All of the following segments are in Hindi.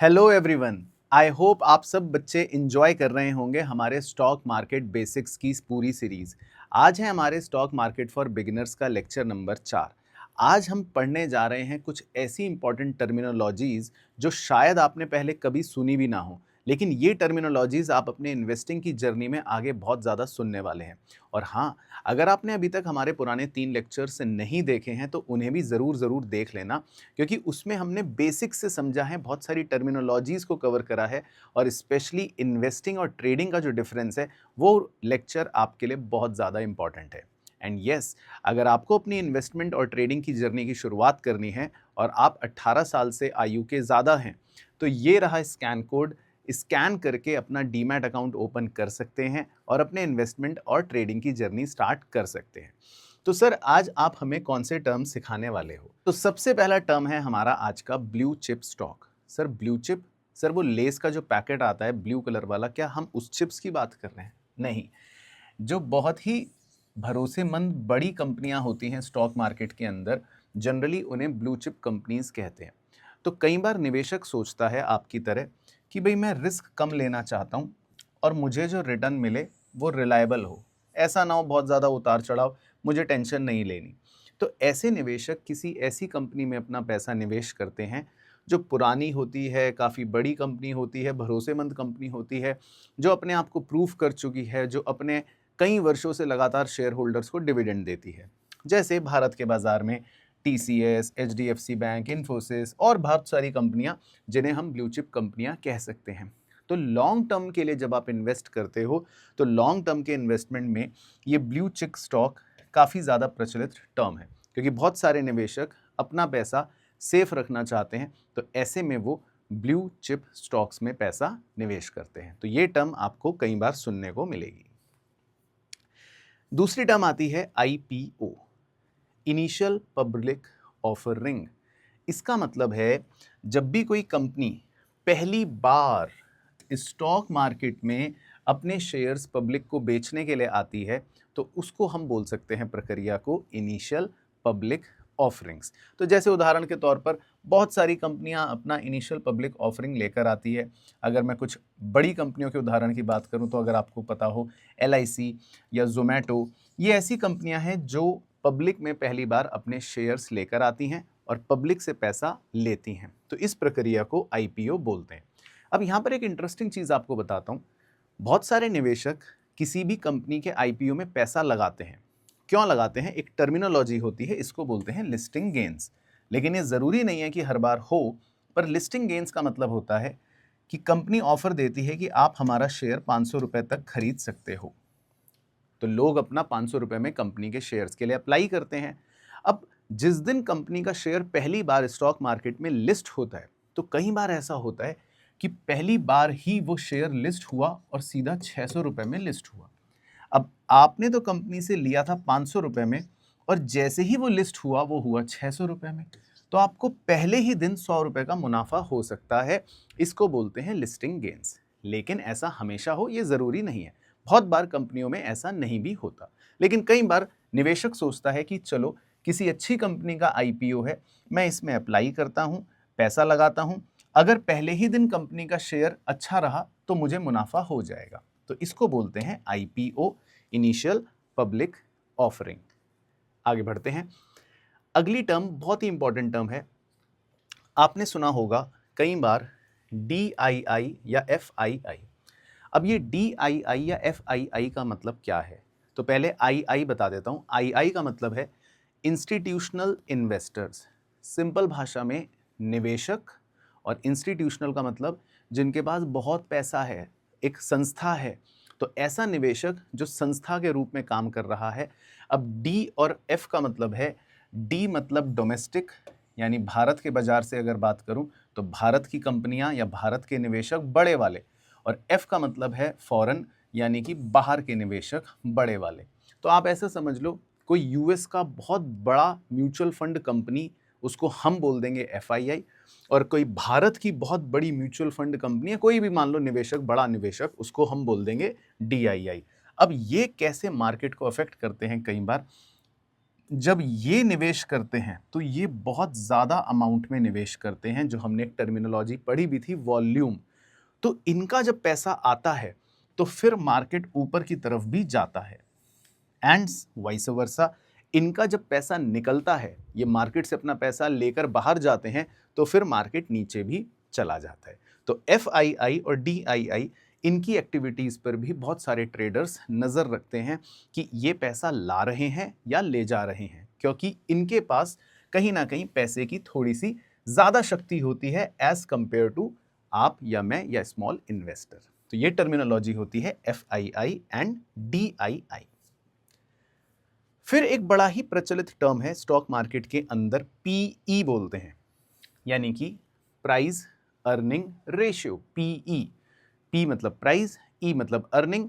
Hello everyone. आई होप आप सब बच्चे एंजॉय कर रहे होंगे हमारे स्टॉक मार्केट बेसिक्स की इस पूरी सीरीज। आज है हमारे स्टॉक मार्केट फॉर बिगिनर्स का लेक्चर नंबर 4। आज हम पढ़ने जा रहे हैं कुछ ऐसी इंपॉर्टेंट टर्मिनोलॉजीज जो शायद आपने पहले कभी सुनी भी ना हो, लेकिन ये टर्मिनोलॉजीज आप अपने इन्वेस्टिंग की जर्नी में आगे बहुत ज़्यादा सुनने वाले हैं। और हाँ, अगर आपने अभी तक हमारे पुराने 3 लेक्चर्स नहीं देखे हैं तो उन्हें भी ज़रूर देख लेना, क्योंकि उसमें हमने बेसिक से समझा है, बहुत सारी टर्मिनोलॉजीज़ को कवर करा है और स्पेशली इन्वेस्टिंग और ट्रेडिंग का जो डिफरेंस है वो लेक्चर आपके लिए बहुत ज़्यादा इंपॉर्टेंट है। एंड यस, अगर आपको अपनी इन्वेस्टमेंट और ट्रेडिंग की जर्नी की शुरुआत करनी है और आप 18 साल से आयु के ज़्यादा हैं, तो ये रहा स्कैन कोड। स्कैन करके अपना डीमैट अकाउंट ओपन कर सकते हैं और अपने इन्वेस्टमेंट और ट्रेडिंग की जर्नी स्टार्ट कर सकते हैं। तो सर, आज आप हमें कौन से टर्म सिखाने वाले हो? तो सबसे पहला टर्म है हमारा आज का blue chip stock. Sir, blue chip, sir वो लेस का जो पैकेट आता है ब्लू कलर वाला, क्या हम उस चिप्स की बात कर रहे हैं? नहीं। जो बहुत ही भरोसेमंद बड़ी कंपनियां होती हैं स्टॉक मार्केट के अंदर, जनरली उन्हें ब्लू चिप कंपनीज कहते हैं। तो कई बार निवेशक सोचता है आपकी तरह कि भाई मैं रिस्क कम लेना चाहता हूँ और मुझे जो रिटर्न मिले वो रिलायबल हो, ऐसा ना हो बहुत ज़्यादा उतार चढ़ाव, मुझे टेंशन नहीं लेनी। तो ऐसे निवेशक किसी ऐसी कंपनी में अपना पैसा निवेश करते हैं जो पुरानी होती है, काफ़ी बड़ी कंपनी होती है, भरोसेमंद कंपनी होती है, जो अपने आप को प्रूव कर चुकी है, जो अपने कई वर्षों से लगातार शेयर होल्डर्स को डिविडेंड देती है। जैसे भारत के बाजार में टीसीएस, एचडीएफसी बैंक, इन्फोसिस और बहुत सारी कंपनियां जिन्हें हम ब्लू चिप कंपनियां कह सकते हैं। तो लॉन्ग टर्म के लिए जब आप इन्वेस्ट करते हो तो लॉन्ग टर्म के इन्वेस्टमेंट में ये ब्लू चिप स्टॉक काफ़ी ज़्यादा प्रचलित टर्म है, क्योंकि बहुत सारे निवेशक अपना पैसा सेफ रखना चाहते हैं, तो ऐसे में वो ब्लू चिप स्टॉक्स में पैसा निवेश करते हैं। तो ये टर्म आपको कई बार सुनने को मिलेगी। दूसरी टर्म आती है आईपीओ, इनिशियल पब्लिक ऑफरिंग। इसका मतलब है जब भी कोई कंपनी पहली बार स्टॉक मार्केट में अपने शेयर्स पब्लिक को बेचने के लिए आती है, तो उसको हम बोल सकते हैं प्रक्रिया को इनिशियल पब्लिक ऑफरिंग्स। तो जैसे उदाहरण के तौर पर बहुत सारी कंपनियां अपना इनिशियल पब्लिक ऑफरिंग लेकर आती है। अगर मैं कुछ बड़ी कंपनियों के उदाहरण की बात करूं तो अगर आपको पता हो, एलआईसी या जोमेटो, ये ऐसी कंपनियां हैं जो पब्लिक में पहली बार अपने शेयर्स लेकर आती हैं और पब्लिक से पैसा लेती हैं। तो इस प्रक्रिया को आईपीओ बोलते हैं। अब यहाँ पर एक इंटरेस्टिंग चीज़ आपको बताता हूँ। बहुत सारे निवेशक किसी भी कंपनी के आईपीओ में पैसा लगाते हैं। क्यों लगाते हैं? एक टर्मिनोलॉजी होती है, इसको बोलते हैं लिस्टिंग गेन्स। लेकिन ये ज़रूरी नहीं है कि हर बार हो, पर लिस्टिंग गेन्स का मतलब होता है कि कंपनी ऑफर देती है कि आप हमारा शेयर 500 रुपये तक खरीद सकते हो। तो लोग अपना 500 रुपये में कंपनी के शेयर्स के लिए अप्लाई करते हैं। अब जिस दिन कंपनी का शेयर पहली बार स्टॉक मार्केट में लिस्ट होता है, तो कई बार ऐसा होता है कि पहली बार ही वो शेयर लिस्ट हुआ और सीधा 600 रुपये में लिस्ट हुआ। अब आपने तो कंपनी से लिया था 500 रुपये में और जैसे ही वो लिस्ट हुआ वो हुआ 600 रुपये में, तो आपको पहले ही दिन 100 रुपये का मुनाफा हो सकता है। इसको बोलते हैं लिस्टिंग गेन्स। लेकिन ऐसा हमेशा हो ये ज़रूरी नहीं है, बहुत बार कंपनियों में ऐसा नहीं भी होता। लेकिन कई बार निवेशक सोचता है कि चलो किसी अच्छी कंपनी का आईपीओ है, मैं इसमें अप्लाई करता हूँ, पैसा लगाता हूँ, अगर पहले ही दिन कंपनी का शेयर अच्छा रहा तो मुझे मुनाफा हो जाएगा। तो इसको बोलते हैं आईपीओ, इनिशियल पब्लिक ऑफरिंग। आगे बढ़ते हैं। अगली टर्म बहुत ही इंपॉर्टेंट टर्म है, आपने सुना होगा कई बार DII या FII। अब ये DII या FII का मतलब क्या है? तो पहले II बता देता हूँ। II का मतलब है इंस्टीट्यूशनल इन्वेस्टर्स, सिंपल भाषा में निवेशक, और इंस्टीट्यूशनल का मतलब जिनके पास बहुत पैसा है, एक संस्था है। तो ऐसा निवेशक जो संस्था के रूप में काम कर रहा है। अब D और F का मतलब है, D मतलब डोमेस्टिक, यानी भारत के बाजार से अगर बात करूं तो भारत की कंपनियां या भारत के निवेशक बड़े वाले, और F का मतलब है फॉरेन, यानी कि बाहर के निवेशक बड़े वाले। तो आप ऐसा समझ लो, कोई यूएस का बहुत बड़ा म्यूचुअल फंड कंपनी, उसको हम बोल देंगे FII, और कोई भारत की बहुत बड़ी म्यूचुअल फंड कंपनी है, कोई भी मान लो निवेशक, बड़ा निवेशक, उसको हम बोल देंगे DII। अब ये कैसे मार्केट को अफेक्ट करते हैं? कई बार जब ये निवेश करते हैं तो ये बहुत ज़्यादा अमाउंट में निवेश करते हैं, जो हमने एक टर्मिनोलॉजी पढ़ी भी थी, वॉल्यूम। तो इनका जब पैसा आता है तो फिर मार्केट ऊपर की तरफ भी जाता है, एंड वाइस वर्सा। इनका जब पैसा निकलता है, ये मार्केट से अपना पैसा लेकर बाहर जाते हैं, तो फिर मार्केट नीचे भी चला जाता है। तो FII और DII, इनकी एक्टिविटीज़ पर भी बहुत सारे ट्रेडर्स नज़र रखते हैं कि ये पैसा ला रहे हैं या ले जा रहे हैं, क्योंकि इनके पास कहीं ना कहीं पैसे की थोड़ी सी ज़्यादा शक्ति होती है एज कंपेयर टू आप या मैं या स्मॉल इन्वेस्टर। तो ये टर्मिनोलॉजी होती है FII एंड DII। फिर एक बड़ा ही प्रचलित टर्म है स्टॉक मार्केट के अंदर, PE बोलते हैं, यानी कि price earning ratio. PE, P मतलब प्राइस, E मतलब अर्निंग,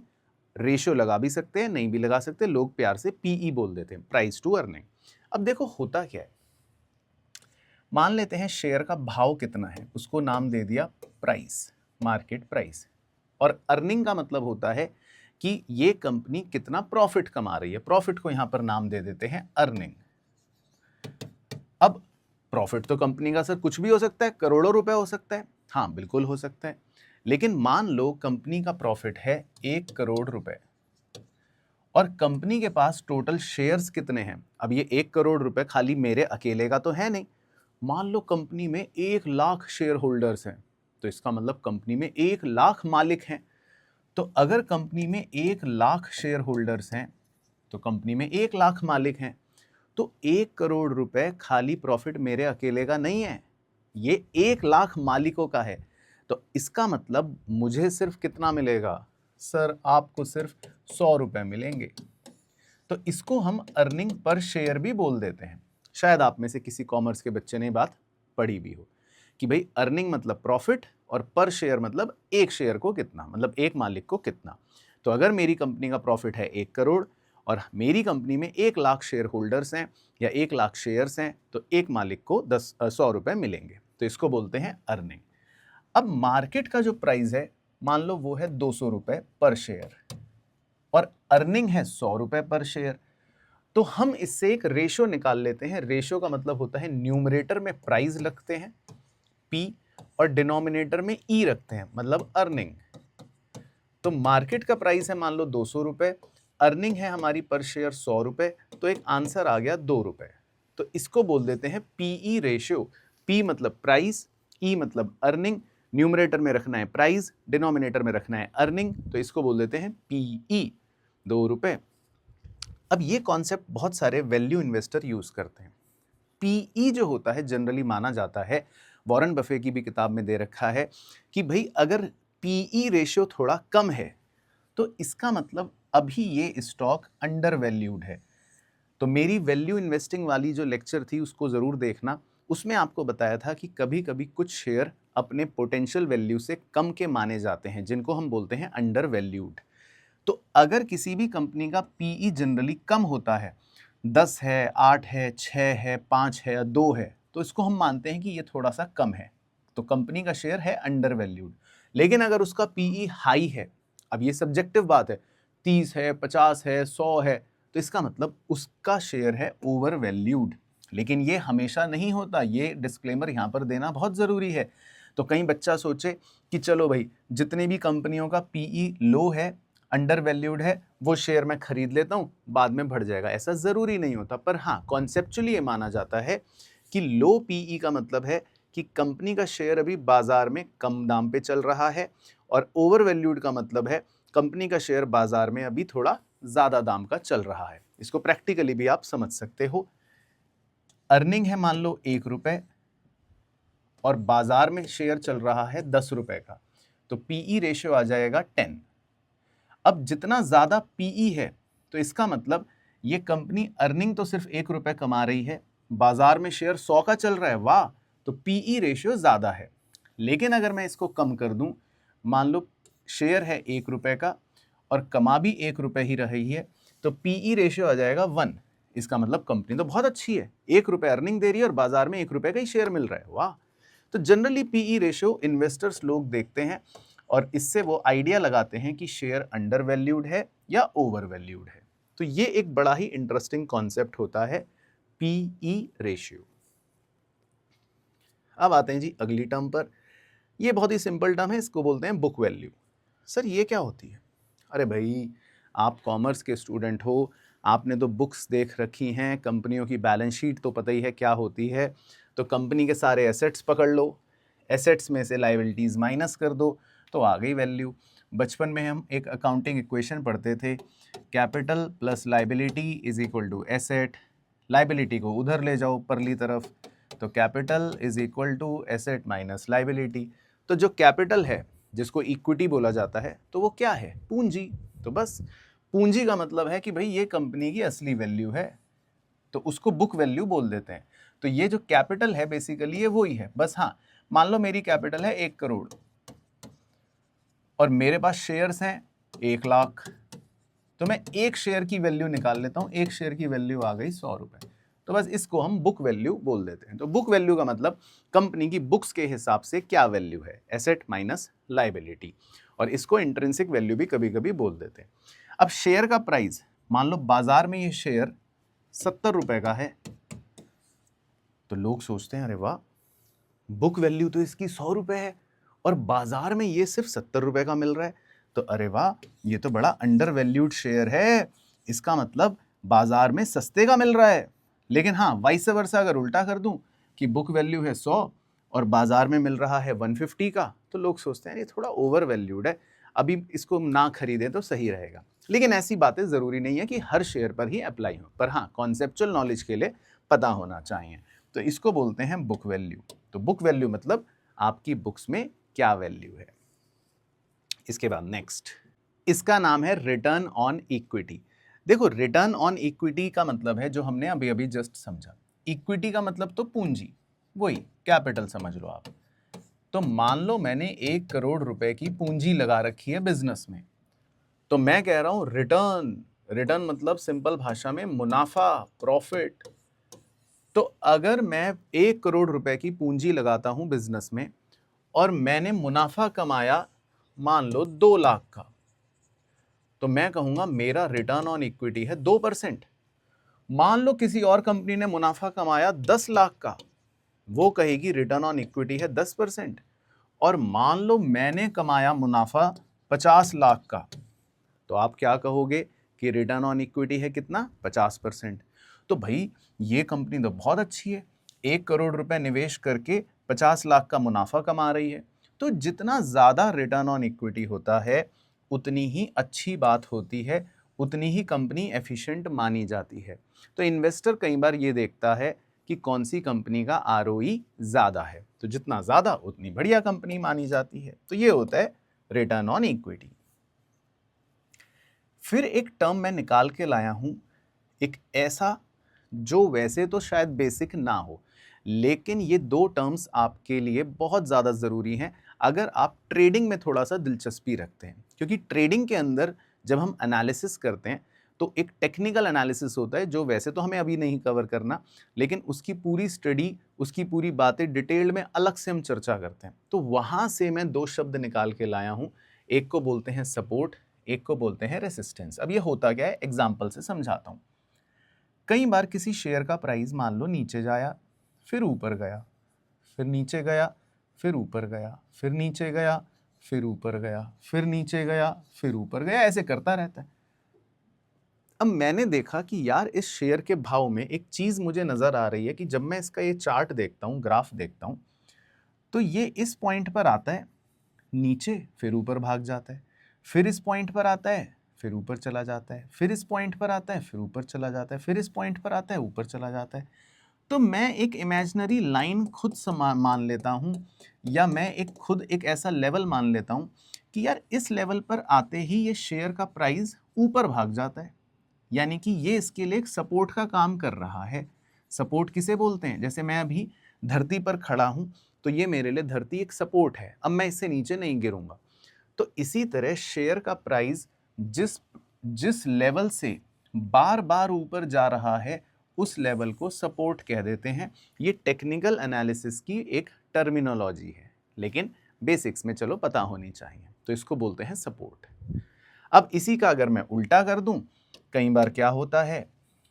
रेशियो लगा भी सकते हैं, नहीं भी लगा सकते, लोग प्यार से PE बोल देते हैं, प्राइस टू अर्निंग। अब देखो होता क्या है, मान लेते हैं शेयर का भाव कितना है, उसको नाम दे दिया प्राइस, मार्केट प्राइस, और अर्निंग का मतलब होता है कि ये कंपनी कितना प्रॉफिट कमा रही है, प्रॉफिट को यहां पर नाम दे देते हैं अर्निंग। अब प्रॉफिट तो कंपनी का सर कुछ भी हो सकता है, करोड़ों रुपए हो सकता है, हाँ बिल्कुल हो सकता है, लेकिन मान लो कंपनी का प्रॉफिट है 1 करोड़ रुपए और कंपनी के पास टोटल शेयर्स कितने हैं। अब ये 1 करोड़ रुपए खाली मेरे अकेले का तो है नहीं, मान लो कंपनी में 1 लाख शेयर होल्डर्स हैं, तो इसका मतलब कंपनी में 1 लाख मालिक हैं। तो अगर कंपनी में 1 लाख शेयर होल्डर्स हैं तो कंपनी में 1 लाख मालिक हैं, तो 1 करोड़ रुपए खाली प्रॉफिट मेरे अकेले का नहीं है, ये 1 लाख मालिकों का है। तो इसका मतलब मुझे सिर्फ कितना मिलेगा सर, आपको सिर्फ 100 रुपए मिलेंगे। तो इसको हम अर्निंग पर शेयर भी बोल देते हैं। शायद आप में से किसी कॉमर्स के बच्चे ने बात पढ़ी भी हो कि भाई अर्निंग मतलब प्रॉफिट और पर शेयर मतलब एक शेयर को कितना, मतलब एक मालिक को कितना। तो अगर मेरी कंपनी का प्रॉफिट है 1 करोड़ और मेरी कंपनी में 1 लाख शेयर होल्डर्स हैं या 1 लाख शेयर्स हैं, तो एक मालिक को 100 रुपए मिलेंगे, तो इसको बोलते हैं अर्निंग। अब मार्केट का जो प्राइस है मान लो वो है 200 रुपए पर शेयर और अर्निंग है 100 रुपए पर शेयर, तो हम इससे एक रेशो निकाल लेते हैं। रेशो का मतलब होता है न्यूमरेटर में प्राइस रखते हैं P और डिनोमिनेटर में E रखते हैं, मतलब अर्निंग। तो मार्केट का प्राइस है मान लो 200 रुपए, अर्निंग है हमारी पर शेयर 100 रुपए, तो एक आंसर आ गया 2 रुपए। तो इसको बोल देते हैं PE रेशियो। P मतलब प्राइस, E मतलब अर्निंग, न्यूमरेटर में रखना है प्राइस, डिनोमिनेटर में रखना है अर्निंग, तो इसको बोल देते हैं PE, 2 रुपए। अब ये कॉन्सेप्ट बहुत सारे वैल्यू इन्वेस्टर यूज करते हैं। PE जो होता है जनरली माना जाता है, वॉरेन बफे की भी किताब में दे रखा है कि भाई अगर PE रेशियो थोड़ा कम है तो इसका मतलब अभी ये स्टॉक अंडर वैल्यूड है। तो मेरी वैल्यू इन्वेस्टिंग वाली जो लेक्चर थी उसको ज़रूर देखना, उसमें आपको बताया था कि कभी कभी कुछ शेयर अपने पोटेंशियल वैल्यू से कम के माने जाते हैं, जिनको हम बोलते हैं अंडर वैल्यूड। तो अगर किसी भी कंपनी का PE जनरली कम होता है, 10 है, 8 है, 6 है, 5 है या 2 है, तो इसको हम मानते हैं कि ये थोड़ा सा कम है, तो कंपनी का शेयर है अंडर वैल्यूड। लेकिन अगर उसका PE हाई है, अब ये सब्जेक्टिव बात है, 30 है, 50 है, 100 है, तो इसका मतलब उसका शेयर है ओवर वैल्यूड। लेकिन ये हमेशा नहीं होता, ये डिस्क्लेमर यहाँ पर देना बहुत ज़रूरी है। तो कहीं बच्चा सोचे कि चलो भाई जितनी भी कंपनियों का PE लो है, अंडर वैल्यूड है, वो शेयर मैं खरीद लेता हूँ, बाद में बढ़ जाएगा, ऐसा ज़रूरी नहीं होता। पर हाँ, कॉन्सेप्चुअली ये माना जाता है कि लो PE का मतलब है कि कंपनी का शेयर अभी बाजार में कम दाम पे चल रहा है, और ओवर वैल्यूड का मतलब है कंपनी का शेयर बाजार में अभी थोड़ा ज़्यादा दाम का चल रहा है। इसको प्रैक्टिकली भी आप समझ सकते हो। अर्निंग है मान लो 1 रुपए और बाजार में शेयर चल रहा है 10 रुपए का, तो PE रेशियो आ जाएगा 10। अब जितना ज़्यादा PE है तो इसका मतलब ये कंपनी अर्निंग तो सिर्फ 1 रुपए कमा रही है, बाजार में शेयर 100 का चल रहा है, वाह, तो PE रेशियो ज़्यादा है। लेकिन अगर मैं इसको कम कर दूं, मान लो शेयर है 1 रुपए का और कमा भी 1 रुपए ही रही है, तो PE रेशियो आ जाएगा 1। इसका मतलब कंपनी तो बहुत अच्छी है, 1 रुपए अर्निंग दे रही है और बाजार में 1 रुपए का ही शेयर मिल रहा है, वाह। तो जनरली PE रेशियो इन्वेस्टर्स लोग देखते हैं और इससे वो आइडिया लगाते हैं कि शेयर अंडर वैल्यूड है या ओवर वैल्यूड है। तो ये एक बड़ा ही इंटरेस्टिंग कॉन्सेप्ट होता है पीई रेशियो। अब आते हैं जी अगली टर्म पर। ये बहुत ही सिंपल टर्म है, इसको बोलते हैं बुक वैल्यू। सर ये क्या होती है? अरे भाई, आप कॉमर्स के स्टूडेंट हो, आपने तो बुक्स देख रखी हैं, कंपनियों की बैलेंस शीट तो पता ही है क्या होती है। तो कंपनी के सारे एसेट्स पकड़ लो, एसेट्स में से लायबिलिटीज़ माइनस कर दो, तो आ गई वैल्यू। बचपन में हम एक अकाउंटिंग इक्वेशन पढ़ते थे, capital plus liability is equal to asset. Liability को उधर ले जाओ परली तरफ, तो capital is equal to asset minus liability. तो जो कैपिटल है, जिसको इक्विटी बोला जाता है, तो वो क्या है? पूंजी। तो बस पूंजी का मतलब है कि भाई ये कंपनी की असली वैल्यू है, तो उसको बुक वैल्यू बोल देते हैं। तो ये जो कैपिटल है बेसिकली ये वही है। बस हाँ, मान लो मेरी कैपिटल है 1 करोड़ और मेरे पास शेयर्स हैं 1 लाख, तो मैं एक शेयर की वैल्यू निकाल लेता हूं। एक शेयर की वैल्यू आ गई 100 रुपए, तो बस इसको हम बुक वैल्यू बोल देते हैं। तो बुक वैल्यू का मतलब कंपनी की बुक्स के हिसाब से क्या वैल्यू है, एसेट माइनस लायबिलिटी। और इसको इंट्रिंसिक वैल्यू भी कभी कभी बोल देते हैं। अब शेयर का प्राइस, मान लो बाजार में ये शेयर 70 रुपए का है, तो लोग सोचते हैं अरे वाह, बुक वैल्यू तो इसकी 100 रुपए है और बाजार में ये सिर्फ 70 रुपए का मिल रहा है, तो अरे वाह, ये तो बड़ा अंडर वैल्यूड शेयर है, इसका मतलब बाजार में सस्ते का मिल रहा है। लेकिन हाँ, वाइस वर्सा अगर उल्टा कर दूं कि बुक वैल्यू है 100 और बाजार में मिल रहा है 150 का, तो लोग सोचते हैं ये थोड़ा ओवर वैल्यूड है, अभी इसको ना खरीदें तो सही रहेगा। लेकिन ऐसी बातें ज़रूरी नहीं है कि हर शेयर पर ही अप्लाई हो, पर हाँ, कॉन्सेप्चुअल नॉलेज के लिए पता होना चाहिए। तो इसको बोलते हैं बुक वैल्यू। तो बुक वैल्यू मतलब आपकी बुक्स में क्या वैल्यू है। इसके बाद नेक्स्ट, इसका नाम है रिटर्न ऑन इक्विटी। देखो, रिटर्न ऑन इक्विटी का मतलब है जो हमने अभी अभी जस्ट समझा। इक्विटी का मतलब तो पूंजी, वही कैपिटल समझ लो आप। तो मान लो मैंने 1 करोड़ रुपए की पूंजी लगा रखी है बिजनेस में, तो मैं कह रहा हूं रिटर्न। रिटर्न मतलब सिंपल भाषा में मुनाफा, प्रॉफिट। तो अगर मैं 1 करोड़ रुपए की पूंजी लगाता हूं बिजनेस में और मैंने मुनाफा कमाया मान लो 2 लाख का, तो मैं कहूंगा मेरा रिटर्न ऑन इक्विटी है 2%। मान लो किसी और कंपनी ने मुनाफा कमाया 10 लाख का, वो कहेगी रिटर्न ऑन इक्विटी है 10%। और मान लो मैंने कमाया मुनाफा 50 लाख का, तो आप क्या कहोगे कि रिटर्न ऑन इक्विटी है कितना? 50%। तो भाई ये कंपनी तो बहुत अच्छी है, 1 करोड़ रुपए निवेश करके 50 लाख का मुनाफा कमा रही है। तो जितना ज़्यादा रिटर्न ऑन इक्विटी होता है उतनी ही अच्छी बात होती है, उतनी ही कंपनी एफिशिएंट मानी जाती है। तो इन्वेस्टर कई बार ये देखता है कि कौन सी कंपनी का आरओई ज़्यादा है, तो जितना ज़्यादा उतनी बढ़िया कंपनी मानी जाती है। तो ये होता है रिटर्न ऑन इक्विटी। फिर एक टर्म मैं निकाल के लाया हूं, एक ऐसा जो वैसे तो शायद बेसिक ना हो, लेकिन ये 2 टर्म्स आपके लिए बहुत ज़्यादा ज़रूरी हैं अगर आप ट्रेडिंग में थोड़ा सा दिलचस्पी रखते हैं। क्योंकि ट्रेडिंग के अंदर जब हम एनालिसिस करते हैं तो एक टेक्निकल एनालिसिस होता है जो वैसे तो हमें अभी नहीं कवर करना, लेकिन उसकी पूरी स्टडी, उसकी पूरी बातें डिटेल में अलग से हम चर्चा करते हैं। तो वहाँ से मैं 2 शब्द निकाल के लाया हूँ, एक को बोलते हैं सपोर्ट, एक को बोलते हैं रेसिस्टेंस। अब ये होता क्या है, एग्जाम्पल से समझाता हूँ। कई बार किसी शेयर का प्राइस मान लो नीचे जाया, फिर ऊपर गया, फिर नीचे गया, फिर ऊपर गया, फिर नीचे गया, फिर ऊपर गया, फिर नीचे गया, फिर ऊपर गया, ऐसे करता रहता है। अब मैंने देखा कि यार इस शेयर के भाव में एक चीज मुझे नजर आ रही है कि जब मैं इसका ये चार्ट देखता हूँ, ग्राफ देखता हूँ, तो ये इस पॉइंट पर आता है नीचे, फिर ऊपर भाग जाता है, फिर इस पॉइंट पर आता है, फिर ऊपर चला जाता है, फिर इस पॉइंट पर आता है, फिर ऊपर चला जाता है, फिर इस पॉइंट पर आता है, ऊपर चला जाता है। तो मैं एक इमेजिनरी लाइन खुद मान लेता हूँ, या मैं खुद एक ऐसा लेवल मान लेता हूँ कि यार इस लेवल पर आते ही ये शेयर का प्राइस ऊपर भाग जाता है, यानी कि ये इसके लिए एक सपोर्ट का काम कर रहा है। सपोर्ट किसे बोलते हैं? जैसे मैं अभी धरती पर खड़ा हूं, तो ये मेरे लिए धरती एक सपोर्ट है, अब मैं इससे नीचे नहीं गिरूंगा। तो इसी तरह शेयर का प्राइस जिस जिस लेवल से बार बार ऊपर जा रहा है उस लेवल को सपोर्ट कह देते हैं। ये टेक्निकल एनालिसिस की एक टर्मिनोलॉजी है, लेकिन बेसिक्स में चलो पता होनी चाहिए। तो इसको बोलते हैं सपोर्ट। अब इसी का अगर मैं उल्टा कर दूं कई बार क्या होता है,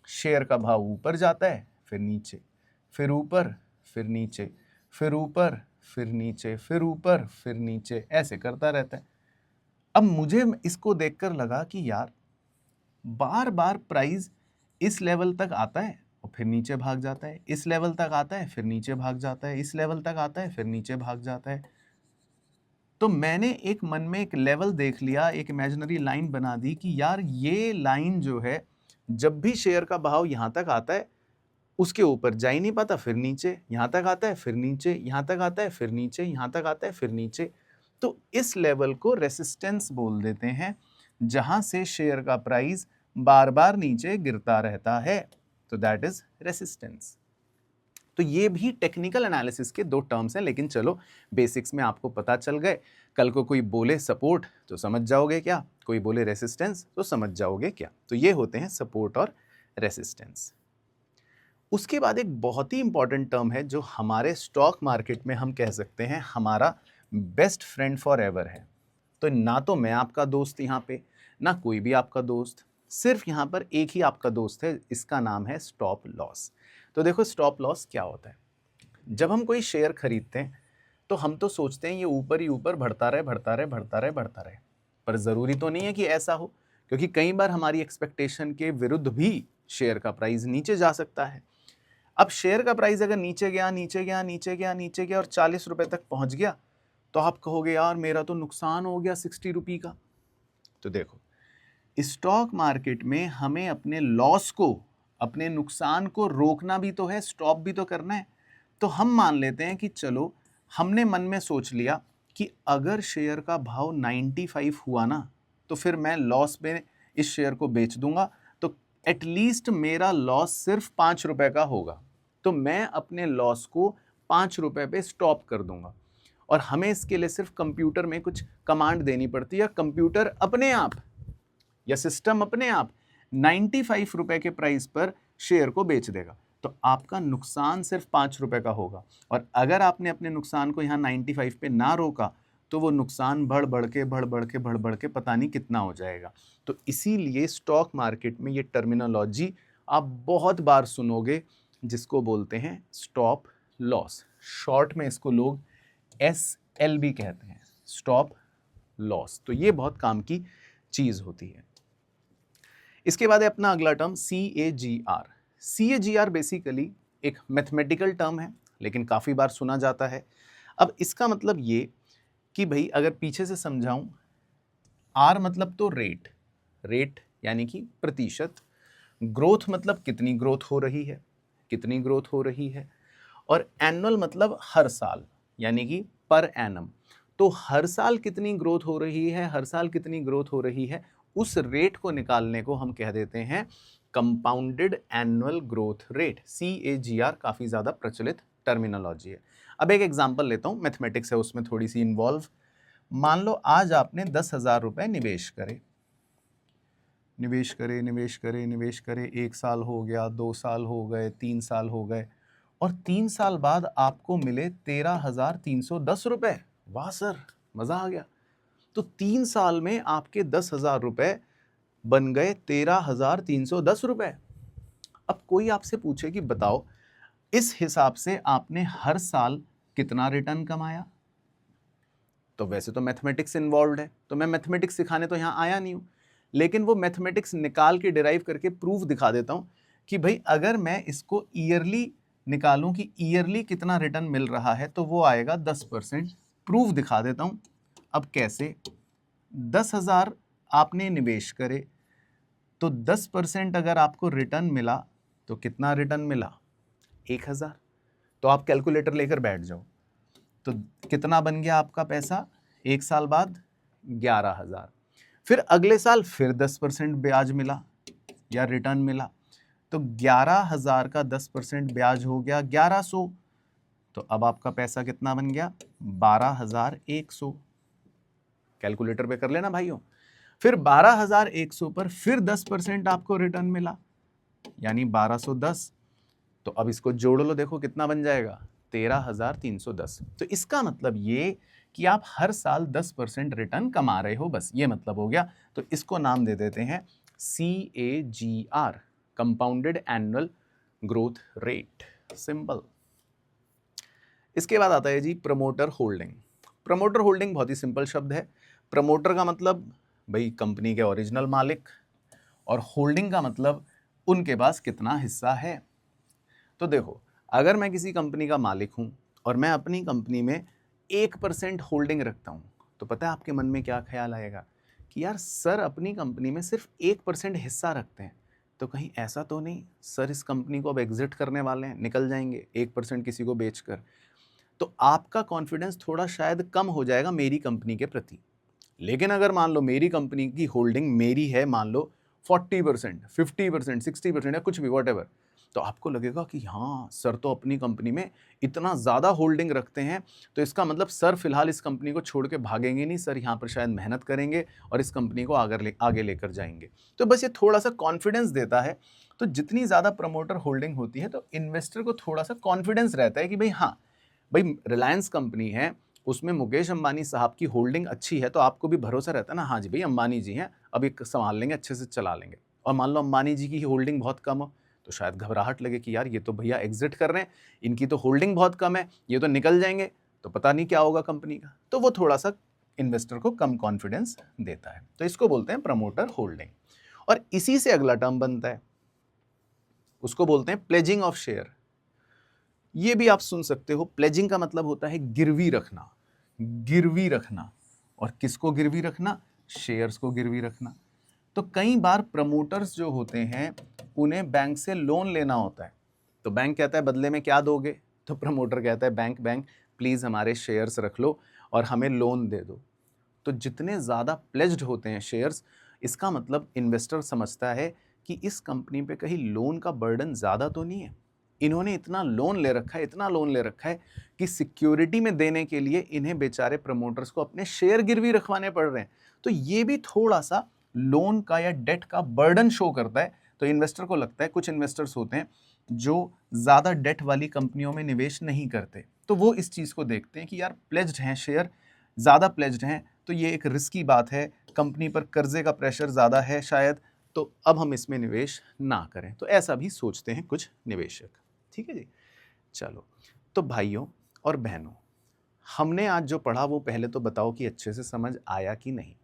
शेयर का भाव ऊपर जाता है, फिर नीचे, फिर ऊपर, फिर नीचे, फिर ऊपर, फिर नीचे, फिर ऊपर, फिर नीचे, ऐसे करता रहता है। अब मुझे इसको देखकर लगा कि यार बार बार प्राइस इस लेवल तक आता है और फिर नीचे भाग जाता है, इस लेवल तक आता है फिर नीचे भाग जाता है, इस लेवल तक आता है फिर नीचे भाग जाता है। तो मैंने एक मन में एक लेवल देख लिया, एक इमेजिनरी लाइन बना दी कि यार ये लाइन जो है, जब भी शेयर का भाव यहां तक आता है उसके ऊपर जा ही नहीं पाता, फिर नीचे, यहां तक आता है फिर नीचे, यहां तक आता है फिर नीचे, यहां तक आता है फिर नीचे। तो इस लेवल को रेसिस्टेंस बोल देते हैं, जहां से शेयर का प्राइस बार बार नीचे गिरता रहता है, तो दैट इज रेसिस्टेंस। तो ये भी टेक्निकल एनालिसिस के 2 टर्म्स हैं, लेकिन चलो बेसिक्स में आपको पता चल गए। कल को कोई बोले सपोर्ट तो समझ जाओगे क्या, कोई बोले रेसिस्टेंस तो समझ जाओगे क्या। तो ये होते हैं सपोर्ट और रेसिस्टेंस। उसके बाद एक बहुत ही इंपॉर्टेंट टर्म है जो हमारे स्टॉक मार्केट में हम कह सकते हैं हमारा बेस्ट फ्रेंड फॉर एवर है। तो ना तो मैं आपका दोस्त यहाँ पे, ना कोई भी आपका दोस्त, सिर्फ यहाँ पर एक ही आपका दोस्त है, इसका नाम है स्टॉप लॉस। तो देखो स्टॉप लॉस क्या होता है। जब हम कोई शेयर खरीदते हैं तो हम तो सोचते हैं ये ऊपर ही ऊपर बढ़ता रहे, बढ़ता रहे, बढ़ता रहे, बढ़ता रहे, पर ज़रूरी तो नहीं है कि ऐसा हो, क्योंकि कई बार हमारी एक्सपेक्टेशन के विरुद्ध भी शेयर का प्राइस नीचे जा सकता है। अब शेयर का प्राइस अगर नीचे गया, नीचे गया, नीचे गया, नीचे गया और 40 रुपए तक पहुंच गया, तो आप कहोगे यार मेरा तो नुकसान हो गया 60 रुपये का। तो देखो स्टॉक मार्केट में हमें अपने लॉस को, अपने नुकसान को रोकना भी तो है, स्टॉप भी तो करना है। तो हम मान लेते हैं कि चलो हमने मन में सोच लिया कि अगर शेयर का भाव 95 हुआ ना, तो फिर मैं लॉस में इस शेयर को बेच दूंगा, तो एटलीस्ट मेरा लॉस सिर्फ 5 रुपए का होगा। तो मैं अपने लॉस को 5 रुपए पे स्टॉप कर दूंगा। और हमें इसके लिए सिर्फ कंप्यूटर में कुछ कमांड देनी पड़ती है, कंप्यूटर अपने आप या सिस्टम अपने आप 95 रुपए के प्राइस पर शेयर को बेच देगा। तो आपका नुकसान सिर्फ 5 रुपए का होगा। और अगर आपने अपने नुकसान को यहाँ 95 पे ना रोका, तो वो नुकसान बढ़ बढ़ के पता नहीं कितना हो जाएगा। तो इसीलिए स्टॉक मार्केट में ये टर्मिनोलॉजी आप बहुत बार सुनोगे, जिसको बोलते हैं स्टॉप लॉस। शॉर्ट में इसको लोग SLB कहते हैं, स्टॉप लॉस। तो ये बहुत काम की चीज होती है। इसके बाद है अपना अगला टर्म CAGR। CAGR बेसिकली एक मैथमेटिकल टर्म है, लेकिन काफी बार सुना जाता है। अब इसका मतलब ये कि भाई अगर पीछे से समझाऊं, R मतलब तो रेट, रेट यानी कि प्रतिशत, ग्रोथ मतलब कितनी ग्रोथ हो रही है, कितनी ग्रोथ हो रही है, और एनुअल मतलब हर साल यानी कि पर एनम। तो हर साल कितनी ग्रोथ हो रही है, हर साल कितनी ग्रोथ हो रही है, उस रेट को निकालने को हम कह देते हैं compounded annual growth rate. CAGR काफी ज्यादा प्रचलित टर्मिनोलॉजी है। अब एक एग्जांपल लेता हूं, मैथमेटिक्स है उसमें थोड़ी सी इन्वॉल्व। मान लो आज आपने 10,000 रुपए निवेश करे, निवेश करे, निवेश करे, निवेश करे, 1 साल हो गया, 2 साल हो गए, 3 साल हो गए, और 3 साल बाद आपको मिले 13,310 रुपए। वाह सर, मजा आ गया। तो 3 साल में आपके 10,000 रुपए बन गए 13,310 रुपए। अब कोई आपसे पूछे कि बताओ इस हिसाब से आपने हर साल कितना रिटर्न कमाया, तो वैसे तो मैथमेटिक्स इन्वॉल्व है, तो मैं मैथमेटिक्स सिखाने तो यहां आया नहीं हूं, लेकिन वो मैथमेटिक्स निकाल के डिराइव करके प्रूफ दिखा देता हूं कि भाई अगर मैं इसको ईयरली निकालूं कि ईयरली कितना रिटर्न मिल रहा है, तो वो आएगा 10%। प्रूफ दिखा देता हूं। अब कैसे, 10,000 आपने निवेश करे, तो 10% अगर आपको रिटर्न मिला तो कितना रिटर्न मिला, 1,000। तो आप कैलकुलेटर लेकर बैठ जाओ, तो कितना बन गया आपका पैसा 1 साल बाद, 11,000। फिर अगले साल फिर 10% ब्याज मिला या रिटर्न मिला, तो 11,000 का 10% ब्याज हो गया 1,100। तो अब आपका पैसा कितना बन गया, 12,100। कैलकुलेटर पे कर लेना भाइयों। फिर 12,100 पर फिर 10% आपको रिटर्न मिला, यानी 1,210। तो अब इसको जोड़ लो, देखो कितना बन जाएगा, 13,310। तो इसका मतलब ये कि आप हर साल 10% रिटर्न कमा रहे हो, बस ये मतलब हो गया। तो इसको नाम दे देते हैं CAGR, compounded annual growth rate, simple. इसके बाद आता है जी प्रमोटर होल्डिंग। प्रमोटर होल्डिंग बहुत ही सिंपल शब्द है। प्रमोटर का मतलब भाई कंपनी के ओरिजिनल मालिक, और होल्डिंग का मतलब उनके पास कितना हिस्सा है। तो देखो, अगर मैं किसी कंपनी का मालिक हूं और मैं अपनी कंपनी में 1% होल्डिंग रखता हूं, तो पता है आपके मन में क्या ख्याल आएगा कि यार सर अपनी कंपनी में सिर्फ 1% हिस्सा रखते हैं, तो कहीं ऐसा तो नहीं सर इस कंपनी को अब एग्जिट करने वाले हैं, निकल जाएंगे 1% किसी को बेचकर। तो आपका कॉन्फिडेंस थोड़ा शायद कम हो जाएगा मेरी कंपनी के प्रति। लेकिन अगर मान लो मेरी कंपनी की होल्डिंग मेरी है, मान लो 40%, 50%, 60% या कुछ भी व्हाटएवर, तो आपको लगेगा कि हाँ सर तो अपनी कंपनी में इतना ज़्यादा होल्डिंग रखते हैं, तो इसका मतलब सर फिलहाल इस कंपनी को छोड़ के भागेंगे नहीं, सर यहाँ पर शायद मेहनत करेंगे और इस कंपनी को आगे लेकर जाएंगे। तो बस ये थोड़ा सा कॉन्फिडेंस देता है। तो जितनी ज़्यादा प्रमोटर होल्डिंग होती है तो इन्वेस्टर को थोड़ा सा कॉन्फिडेंस रहता है कि भाई हाँ, भाई रिलायंस कंपनी है, उसमें मुकेश अंबानी साहब की होल्डिंग अच्छी है, तो आपको भी भरोसा रहता है ना, हाँ जी भाई अंबानी जी हैं, अब ये संभाल लेंगे, अच्छे से चला लेंगे। और मान लो अंबानी जी की होल्डिंग बहुत कम हो, तो शायद घबराहट लगे कि यार ये तो भैया एग्जिट कर रहे हैं, इनकी तो होल्डिंग बहुत कम है, ये तो निकल जाएंगे, तो पता नहीं क्या होगा कंपनी का। तो वो थोड़ा सा इन्वेस्टर को कम कॉन्फिडेंस देता है। तो इसको बोलते हैं प्रमोटर होल्डिंग। और इसी से अगला टर्म बनता है, उसको बोलते हैं प्लेजिंग ऑफ शेयर। ये भी आप सुन सकते हो। प्लेजिंग का मतलब होता है गिरवी रखना, गिरवी रखना। और किसको गिरवी रखना? शेयर्स को गिरवी रखना। तो कई बार प्रमोटर्स जो होते हैं उन्हें बैंक से लोन लेना होता है, तो बैंक कहता है बदले में क्या दोगे? तो प्रमोटर कहता है बैंक प्लीज हमारे शेयर्स रख लो और हमें लोन दे दो। तो जितने ज़्यादा प्लेज्ड होते हैं शेयर्स, इसका मतलब इन्वेस्टर समझता है कि इस कंपनी पे कहीं लोन का बर्डन ज़्यादा तो नहीं है। इन्होंने इतना लोन ले रखा है, इतना लोन ले रखा है कि सिक्योरिटी में देने के लिए इन्हें बेचारे प्रमोटर्स को अपने शेयर गिरवी रखवाने पड़ रहे हैं। तो ये भी थोड़ा सा लोन का या डेट का बर्डन शो करता है। तो इन्वेस्टर को लगता है, कुछ इन्वेस्टर्स होते हैं जो ज़्यादा डेट वाली कंपनियों में निवेश नहीं करते, तो वो इस चीज़ को देखते हैं कि यार प्लेज्ड हैं शेयर, ज़्यादा प्लेज्ड हैं, तो ये एक रिस्की बात है, कंपनी पर कर्जे का प्रेशर ज़्यादा है शायद, तो अब हम इसमें निवेश ना करें। तो ऐसा भी सोचते हैं कुछ निवेशक। ठीक है जी। चलो, तो भाइयों और बहनों, हमने आज जो पढ़ा वो पहले तो बताओ कि अच्छे से समझ आया कि नहीं।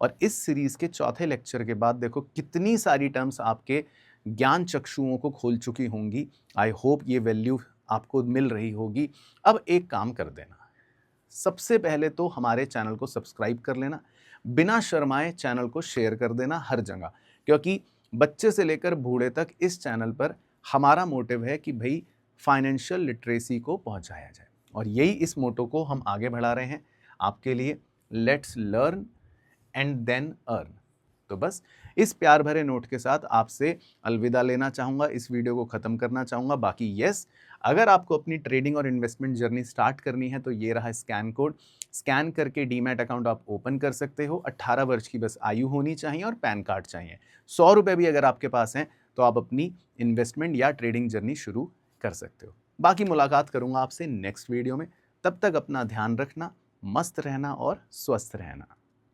और इस सीरीज के चौथे लेक्चर के बाद देखो कितनी सारी टर्म्स आपके ज्ञान चक्षुओं को खोल चुकी होंगी। आई होप ये वैल्यू आपको मिल रही होगी। अब एक काम कर देना, सबसे पहले तो हमारे चैनल को सब्सक्राइब कर लेना, बिना शर्माए चैनल को शेयर कर देना हर जगह, क्योंकि बच्चे से लेकर बूढ़े तक इस चैनल पर हमारा मोटिव है कि भाई फाइनेंशियल लिटरेसी को पहुंचाया जाए, और यही इस मोटो को हम आगे बढ़ा रहे हैं आपके लिए। Let's learn and then earn. तो बस इस प्यार भरे नोट के साथ आपसे अलविदा लेना चाहूँगा, इस वीडियो को ख़त्म करना चाहूँगा। बाकी यस, अगर आपको अपनी ट्रेडिंग और इन्वेस्टमेंट जर्नी स्टार्ट करनी है तो ये रहा स्कैन कोड, स्कैन करके डीमैट अकाउंट आप ओपन कर सकते हो। 18 वर्ष की बस आयु होनी चाहिए और पैन कार्ड चाहिए। 100 रुपये भी अगर आपके पास हैं तो आप अपनी इन्वेस्टमेंट या ट्रेडिंग जर्नी शुरू कर सकते हो। बाकी मुलाकात करूँगा आपसे नेक्स्ट वीडियो में। तब तक अपना ध्यान रखना, मस्त रहना और स्वस्थ रहना।